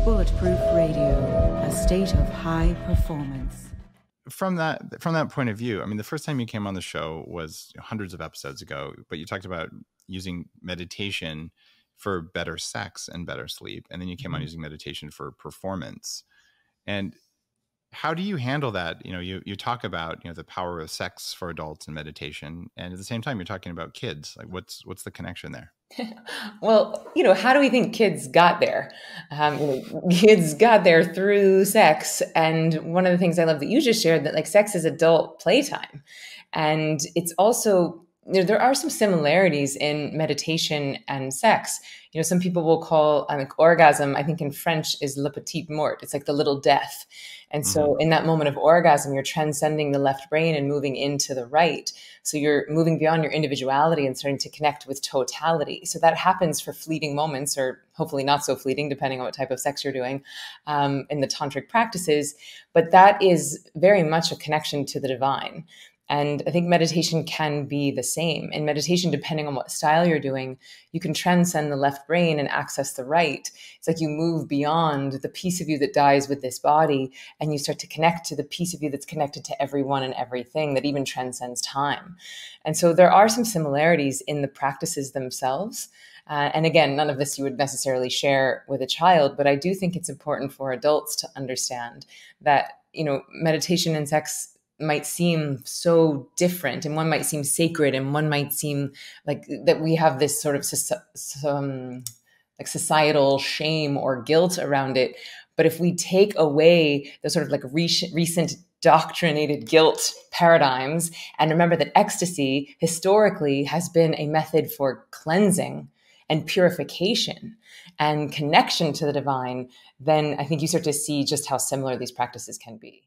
Bulletproof Radio, a state of high performance. From that point of view, I mean, the first time you came on the show was hundreds of episodes ago, but you talked about using meditation for better sex and better sleep. And then you came on using meditation for performance. And how do you handle that? You talk about, the power of sex for adults and meditation. And at the same time, you're talking about kids. Like what's the connection there? Well, how do we think kids got there? Kids got there through sex. And one of the things I love that you just shared, that like sex is adult playtime. And it's also, there are some similarities in meditation and sex. Some people will call orgasm, I think in French, is le petit mort. It's like the little death. And so in that moment of orgasm, you're transcending the left brain and moving into the right. So you're moving beyond your individuality and starting to connect with totality. So that happens for fleeting moments, or hopefully not so fleeting, depending on what type of sex you're doing in the tantric practices. But that is very much a connection to the divine. And I think meditation can be the same. In meditation, depending on what style you're doing, you can transcend the left brain and access the right. It's like you move beyond the piece of you that dies with this body, and you start to connect to the piece of you that's connected to everyone and everything, that even transcends time. And so there are some similarities in the practices themselves. And again, none of this you would necessarily share with a child, but I do think it's important for adults to understand that, meditation and sex might seem so different, and one might seem sacred, and one might seem like that we have this sort of societal shame or guilt around it. But if we take away the sort of like recent doctrinated guilt paradigms, and remember that ecstasy historically has been a method for cleansing and purification and connection to the divine, then I think you start to see just how similar these practices can be.